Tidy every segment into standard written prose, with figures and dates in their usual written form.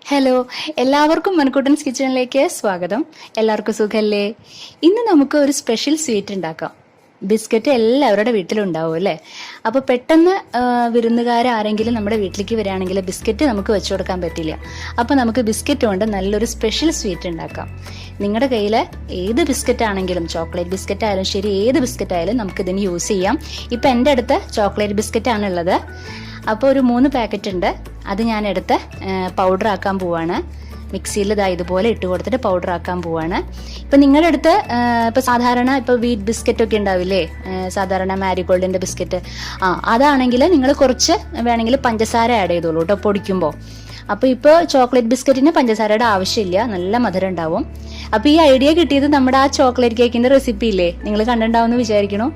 Hello, എല്ലാവർക്കും മൻകുട്ടൻസ് കിച്ചണിലേക്ക് സ്വാഗതം. എല്ലാവർക്കും സുഖല്ലേ? ഇന്ന് നമുക്ക് ഒരു സ്പെഷ്യൽ സ്വീറ്റ് ഉണ്ടാക്കാം. ബിസ്ക്കറ്റ് എല്ലാവരുടെ വീട്ടിലുണ്ടാവും അല്ലേ? അപ്പോൾ പെട്ടെന്ന് വിരുന്നുകാരാരെങ്കിലും നമ്മുടെ വീട്ടിലേക്ക് വരികയാണെങ്കിൽ ബിസ്ക്കറ്റ് നമുക്ക് വെച്ചു കൊടുക്കാൻ പറ്റില്ല. അപ്പോൾ നമുക്ക് ബിസ്ക്കറ്റ് കൊണ്ട് നല്ലൊരു സ്പെഷ്യൽ സ്വീറ്റ് ഉണ്ടാക്കാം. നിങ്ങളുടെ കയ്യിൽ ഏത് ബിസ്ക്കറ്റ് ആണെങ്കിലും, ചോക്ലേറ്റ് ബിസ്ക്കറ്റ് ആയാലും ശരി, ഏത് ബിസ്ക്കറ്റ് ആയാലും നമുക്കിതിന് യൂസ് ചെയ്യാം. ഇപ്പം എൻ്റെ അടുത്ത് ചോക്ലേറ്റ് ബിസ്ക്കറ്റ് ആണുള്ളത്. അപ്പോൾ ഒരു 3 പാക്കറ്റ് ഉണ്ട്. അത് ഞാൻ എടുത്ത് പൗഡർ ആക്കാൻ പോവാണ്. മിക്സിയിൽ ഇതുപോലെ ഇട്ട് കൊടുത്തിട്ട് പൗഡർ ആക്കാൻ പോവാണ്. ഇപ്പം നിങ്ങളുടെ അടുത്ത് ഇപ്പം സാധാരണ ഇപ്പോൾ വീറ്റ് ബിസ്ക്കറ്റ് ഒക്കെ ഉണ്ടാവില്ലേ, സാധാരണ മാരിഗോൾഡിൻ്റെ ബിസ്ക്കറ്റ്, അതാണെങ്കിൽ നിങ്ങൾ കുറച്ച് വേണമെങ്കിൽ പഞ്ചസാര ആഡ് ചെയ്തോളൂ കേട്ടോ പൊടിക്കുമ്പോൾ. അപ്പോൾ ഇപ്പോൾ ചോക്ലേറ്റ് ബിസ്ക്കറ്റിന് പഞ്ചസാരയുടെ ആവശ്യമില്ല, നല്ല മധുരം ഉണ്ടാവും. അപ്പോൾ ഈ ഐഡിയ കിട്ടിയത് നമ്മുടെ ആ ചോക്ലേറ്റ് കേക്കിൻ്റെ റെസിപ്പി ഇല്ലേ, നിങ്ങൾ കണ്ടിട്ടുണ്ടാവുമെന്ന് വിചാരിക്കണു.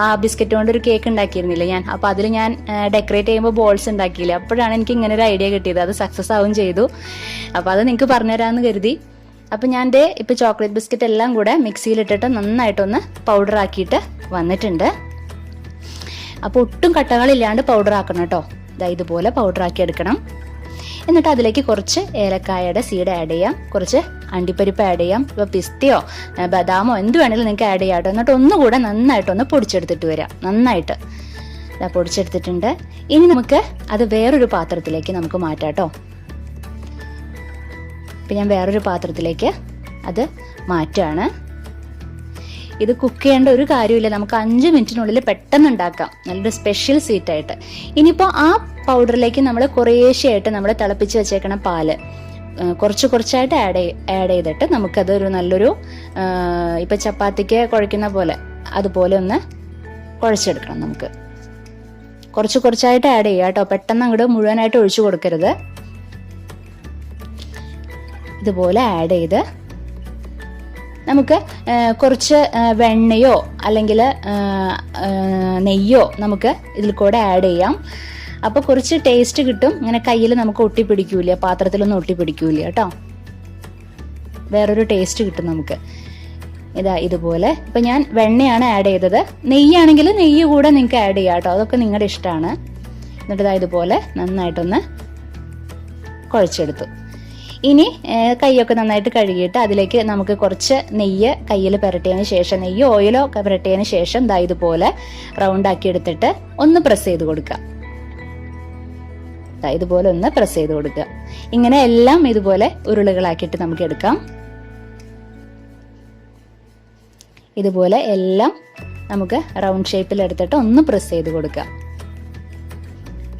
ആ ബിസ്ക്കറ്റ് കൊണ്ട് ഒരു കേക്ക് ഉണ്ടാക്കിയിരുന്നില്ലേ ഞാൻ. അപ്പോൾ അതിൽ ഞാൻ ഡെക്കറേറ്റ് ചെയ്യുമ്പോൾ ബോൾസ് ഉണ്ടാക്കിയില്ല. അപ്പോഴാണ് എനിക്ക് ഇങ്ങനെ ഒരു ഐഡിയ കിട്ടിയത്. അത് സക്സസ് ആവുകയും ചെയ്തു. അപ്പോൾ അത് നിങ്ങൾക്ക് പറഞ്ഞുതരാമെന്ന് കരുതി. അപ്പോൾ ഞാൻ ഇപ്പോൾ ചോക്ലേറ്റ് ബിസ്ക്കറ്റ് എല്ലാം കൂടെ മിക്സിയിലിട്ടിട്ട് നന്നായിട്ടൊന്ന് പൗഡർ ആക്കിയിട്ട് വന്നിട്ടുണ്ട്. അപ്പോൾ ഒട്ടും കട്ടകളില്ലാണ്ട് പൗഡർ ആക്കണം കേട്ടോ. ഇതുപോലെ പൗഡർ ആക്കി എടുക്കണം. എന്നിട്ട് അതിലേക്ക് കുറച്ച് ഏലക്കായയുടെ സീഡ് ആഡ് ചെയ്യാം, കുറച്ച് അണ്ടിപ്പരിപ്പ് ആഡ് ചെയ്യാം. ഇപ്പോൾ പിസ്തയോ ബദാമോ എന്ത് വേണമെങ്കിലും നിങ്ങൾക്ക് ആഡ് ചെയ്യാം കേട്ടോ. എന്നിട്ട് ഒന്നുകൂടെ നന്നായിട്ടൊന്ന് പൊടിച്ചെടുത്തിട്ട് വരാം. നന്നായിട്ട് പൊടിച്ചെടുത്തിട്ടുണ്ട്. ഇനി നമുക്ക് അത് വേറൊരു പാത്രത്തിലേക്ക് നമുക്ക് മാറ്റാം കേട്ടോ. ഇപ്പം ഞാൻ വേറൊരു പാത്രത്തിലേക്ക് അത് മാറ്റുകയാണ്. ഇത് കുക്ക് ചെയ്യേണ്ട ഒരു കാര്യമില്ല, നമുക്ക് 5 മിനിറ്റിനുള്ളിൽ പെട്ടെന്ന് ഉണ്ടാക്കാം, നല്ലൊരു സ്പെഷ്യൽ സ്വീറ്റായിട്ട്. ഇനിയിപ്പോൾ ആ പൗഡറിലേക്ക് നമ്മൾ കുറേശ്ശെയായിട്ട് നമ്മൾ തിളപ്പിച്ച് വെച്ചേക്കണം പാല് കുറച്ച് കുറച്ചായിട്ട് ആഡ് ചെയ്തിട്ട് നമുക്കതൊരു നല്ലൊരു ഇപ്പം ചപ്പാത്തിക്ക് കുഴയ്ക്കുന്ന പോലെ അതുപോലെ ഒന്ന് കുഴച്ചെടുക്കണം. നമുക്ക് കുറച്ച് കുറച്ചായിട്ട് ആഡ് ചെയ്യുക കേട്ടോ, പെട്ടെന്ന് അങ്ങോട്ട് മുഴുവനായിട്ട് ഒഴിച്ചു കൊടുക്കരുത്. ഇതുപോലെ ആഡ് ചെയ്ത് നമുക്ക് കുറച്ച് വെണ്ണയോ അല്ലെങ്കിൽ നെയ്യോ നമുക്ക് ഇതിൽ കൂടെ ആഡ് ചെയ്യാം. അപ്പോൾ കുറച്ച് ടേസ്റ്റ് കിട്ടും. ഇങ്ങനെ കയ്യിൽ നമുക്ക് ഒട്ടിപ്പിടിക്കൂല, പാത്രത്തിലൊന്നും ഒട്ടിപ്പിടിക്കൂല കേട്ടോ. വേറൊരു ടേസ്റ്റ് കിട്ടും നമുക്ക്. ഇതുപോലെ ഇപ്പം ഞാൻ വെണ്ണയാണ് ആഡ് ചെയ്തത്. നെയ്യാണെങ്കിൽ നെയ്യ് കൂടെ നിങ്ങൾക്ക് ആഡ് ചെയ്യാം കേട്ടോ, അതൊക്കെ നിങ്ങളുടെ ഇഷ്ടമാണ്. എന്നിട്ട് ഇതുപോലെ നന്നായിട്ടൊന്ന് കുഴച്ചെടുത്തു. ഇനി കൈയൊക്കെ നന്നായിട്ട് കഴുകിയിട്ട് അതിലേക്ക് നമുക്ക് കുറച്ച് നെയ്യ് കയ്യിൽ പുരട്ടിയതിന് ശേഷം, നെയ്യോ ഓയിലോ പുരട്ടിയതിന് ശേഷം ഇതുപോലെ റൗണ്ട് ആക്കി എടുത്തിട്ട് ഒന്ന് പ്രസ് ചെയ്ത് കൊടുക്കുക. ഇതുപോലെ ഒന്ന് പ്രസ് ചെയ്ത് കൊടുക്കുക. ഇങ്ങനെ എല്ലാം ഇതുപോലെ ഉരുളകളാക്കിയിട്ട് നമുക്ക് എടുക്കാം. ഇതുപോലെ എല്ലാം നമുക്ക് റൗണ്ട് ഷേപ്പിൽ എടുത്തിട്ട് ഒന്ന് പ്രസ് ചെയ്ത് കൊടുക്കുക.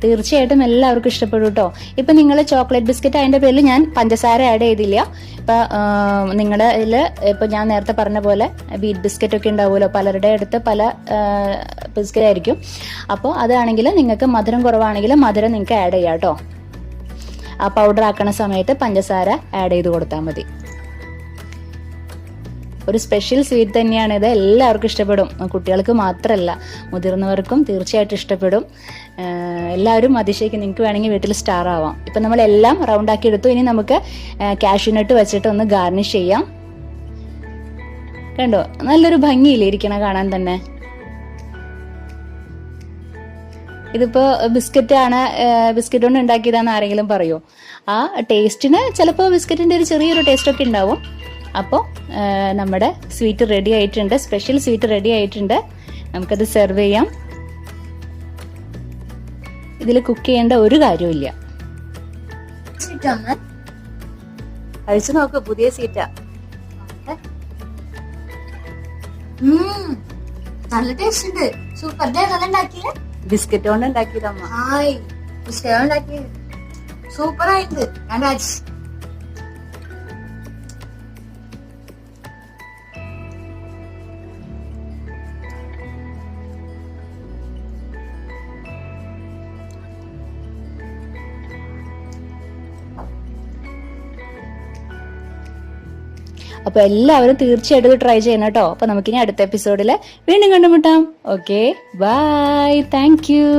തീർച്ചയായിട്ടും എല്ലാവർക്കും ഇഷ്ടപ്പെടും കേട്ടോ. ഇപ്പം നിങ്ങൾ ചോക്ലേറ്റ് ബിസ്ക്കറ്റ് അതിൻ്റെ പേരിൽ ഞാൻ പഞ്ചസാര ആഡ് ചെയ്തില്ല. ഇപ്പം നിങ്ങളുടെ ഇതിൽ ഇപ്പം ഞാൻ നേരത്തെ പറഞ്ഞ പോലെ വീറ്റ് ബിസ്ക്കറ്റ് ഒക്കെ ഉണ്ടാവുമല്ലോ, പലരുടെ അടുത്ത് പല ബിസ്ക്കറ്റ് ആയിരിക്കും. അപ്പോൾ അതാണെങ്കിൽ നിങ്ങൾക്ക് മധുരം കുറവാണെങ്കിൽ മധുരം നിങ്ങൾക്ക് ആഡ് ചെയ്യാം കേട്ടോ. ആ പൗഡർ ആക്കണ സമയത്ത് പഞ്ചസാര ആഡ് ചെയ്ത് കൊടുത്താൽ മതി. ഒരു സ്പെഷ്യൽ സ്വീറ്റ് തന്നെയാണ് ഇത്. എല്ലാവർക്കും ഇഷ്ടപ്പെടും, കുട്ടികൾക്ക് മാത്രമല്ല മുതിർന്നവർക്കും തീർച്ചയായിട്ടും ഇഷ്ടപ്പെടും. എല്ലാവരും അതിശയിക്കും. നിങ്ങൾക്ക് വേണമെങ്കിൽ വീട്ടിൽ സ്റ്റാർ ആവാം. ഇപ്പം നമ്മളെല്ലാം റൗണ്ട് ആക്കി എടുത്തു. ഇനി നമുക്ക് കാഷ്യൂനട്ട് വെച്ചിട്ട് ഒന്ന് ഗാർണിഷ് ചെയ്യാം. കണ്ടോ, നല്ലൊരു ഭംഗിയില്ലേ ഇരിക്കണ കാണാൻ തന്നെ. ഇതിപ്പോൾ ബിസ്ക്കറ്റ് കൊണ്ട് ഉണ്ടാക്കിയതാന്ന് ആരെങ്കിലും പറയുമോ? ആ ടേസ്റ്റിന് ചിലപ്പോൾ ബിസ്ക്കറ്റിൻ്റെ ഒരു ചെറിയൊരു ടേസ്റ്റൊക്കെ ഉണ്ടാവും. അപ്പോൾ നമ്മുടെ സ്വീറ്റ് റെഡി ആയിട്ടുണ്ട്, സ്പെഷ്യൽ സ്വീറ്റ് റെഡി ആയിട്ടുണ്ട്. നമുക്കത് സെർവ് ചെയ്യാം. ഇതിൽ കുക്ക് ചെയ്യേണ്ട ഒരു കാര്യമില്ല. കഴിച്ചു നോക്ക്, പുതിയ സ്വീറ്റാ. നല്ല ടേസ്റ്റ് ഉണ്ട്. സൂപ്പർ. ബിസ്ക്കറ്റ് കൊണ്ട് ഉണ്ടാക്കിയതമ്മ. സൂപ്പർ ആയിട്ട്. അപ്പൊ എല്ലാവരും തീർച്ചയായിട്ടും ട്രൈ ചെയ്യണം കേട്ടോ. അപ്പൊ നമുക്കിനി അടുത്ത എപ്പിസോഡിൽ വീണ്ടും കണ്ടുമുട്ടാം. Okay, bye, thank U.